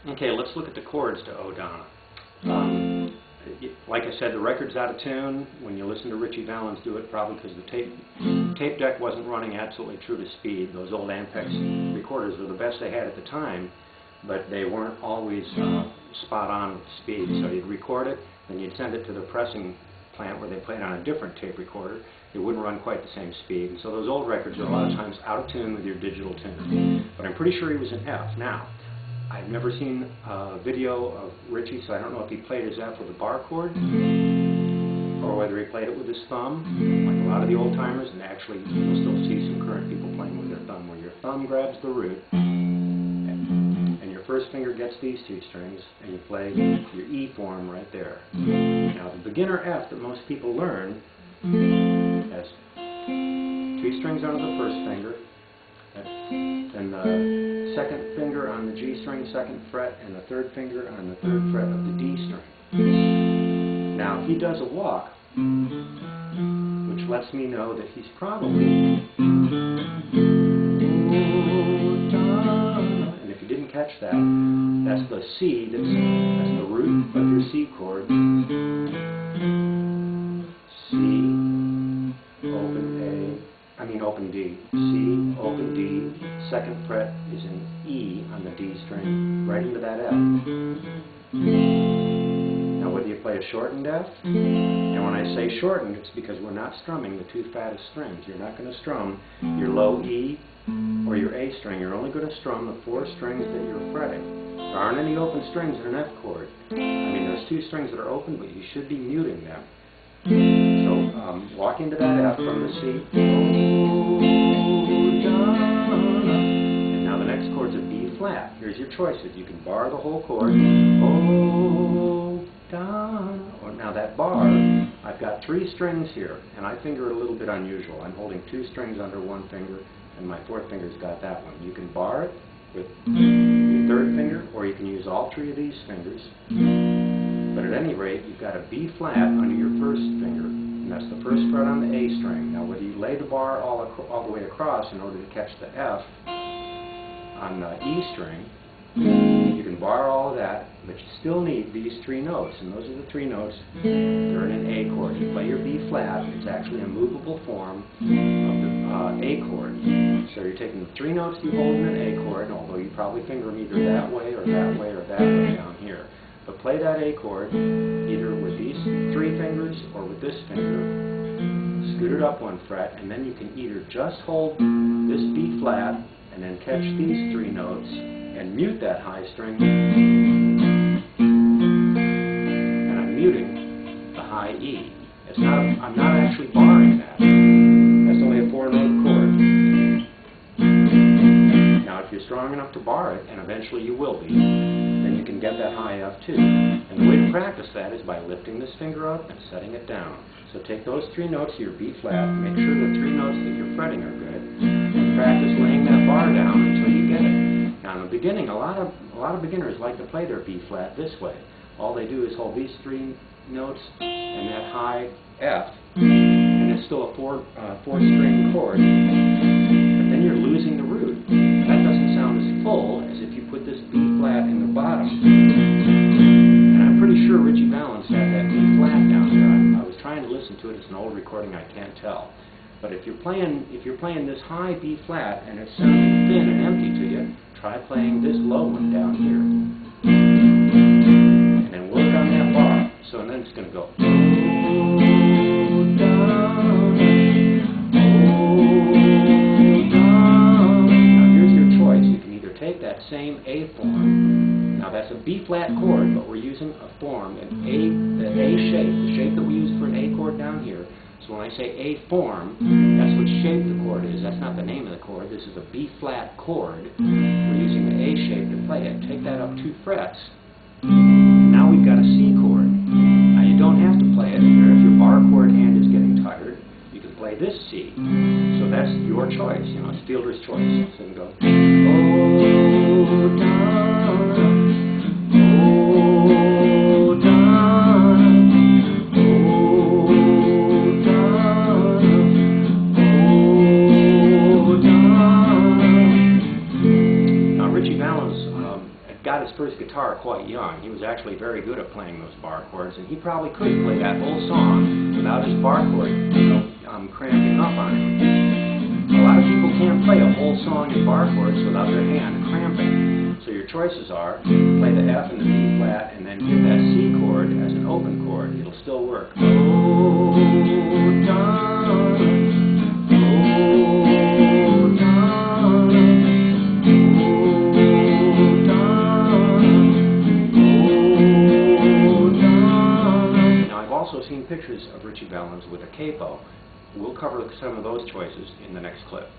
Okay, let's look at the chords to Oh Donna. Like I said, the record's out of tune. When you listen to Richie Valens do it, probably because the tape deck wasn't running absolutely true to speed. Those old Ampex recorders were the best they had at the time, but they weren't always spot on with speed. So you'd record it, then you'd send it to the pressing plant where they played on a different tape recorder. It wouldn't run quite the same speed. And so those old records are a lot of times out of tune with your digital tuner. But I'm pretty sure he was in F. Now, I've never seen a video of Richie, so I don't know if he played his F with a bar chord or whether he played it with his thumb, like a lot of the old timers, and actually you'll still see some current people playing with their thumb, where your thumb grabs the root and your first finger gets these two strings, and you play your E form right there. Now the beginner F that most people learn has two strings under the first finger, and the second finger on the G string, second fret, and the third finger on the third fret of the D string. Now he does a walk, which lets me know that he's probably Oh Donna. And if you didn't catch that, that's the C, that's the root of your C chord. Open D. C, open D, second fret is an E on the D string, right into that F. Now whether you play a shortened F, and when I say shortened, it's because we're not strumming the two fattest strings. You're not going to strum your low E or your A string. You're only going to strum the four strings that you're fretting. There aren't any open strings in an F chord. I mean, there's two strings that are open, but you should be muting them. So walk into that F from the C. Oh Donna. And now the next chord's a B flat. Here's your choices. You can bar the whole chord. Oh Donna. Or now that bar, I've got three strings here, and I finger it a little bit unusual. I'm holding two strings under one finger, and my fourth finger's got that one. You can bar it with your third finger, or you can use all three of these fingers. But at any rate, you've got a B flat under your first finger, and that's the first fret on the A string. Now whether you lay the bar all the way across in order to catch the F on the E string, you can bar all of that, but you still need these three notes, and those are the three notes. They're in an A chord. You play your B flat, it's actually a movable form of the A chord. So you're taking the three notes you hold in an A chord, although you probably finger them either that way or that way or that way down here. But play that A chord either with these three fingers or with this finger. Scoot it up one fret, and then you can either just hold this B flat and then catch these three notes and mute that high string. And I'm muting the high E. I'm not actually barring that. That's only a four-note chord. Now if you're strong enough to bar it, and eventually you will be, then you can get that high F too. And the way to practice that is by lifting this finger up and setting it down. So take those three notes of your B flat, make sure the three notes that you're fretting are good, and practice laying that bar down until you get it. Now in the beginning, a lot of beginners like to play their B flat this way. All they do is hold these three notes and that high F, and it's still a four-string chord, but then you're losing the root. That doesn't sound as full as if you put this B flat in the bottom. And I'm pretty sure Richie Valens had that B flat down there. I was trying to listen to it. It's an old recording. I can't tell. But if you're playing this high B flat and it's sounding thin and empty to you, try playing this low one down here, and then work on that bar. So and then it's going to go. Same A form. Now that's a B flat chord, but we're using a form, the A shape, the shape that we use for an A chord down here. So when I say A form, that's what shape the chord is. That's not the name of the chord. This is a B flat chord. We're using the A shape to play it. Take that up two frets. Now we've got a C chord. Now you don't have to play it here. If your bar chord hand is getting tired, you can play this C. So that's your choice. You know, it's fielder's choice. So you can go, Oh Donna, oh Donna, oh Donna, oh Donna. Now Richie Valens got his first guitar quite young. He was actually very good at playing those bar chords, and he probably could play that whole song without his bar chord, cramping up on him. A lot of people can't play a whole song in bar chords without their hand cramping. So your choices are play the F and the B flat, and then give that C chord as an open chord. It'll still work. Oh, Donna, oh, Donna, oh, Donna, oh, Donna. Now I've also seen pictures of Ritchie Valens with a capo. We'll cover some of those choices in the next clip.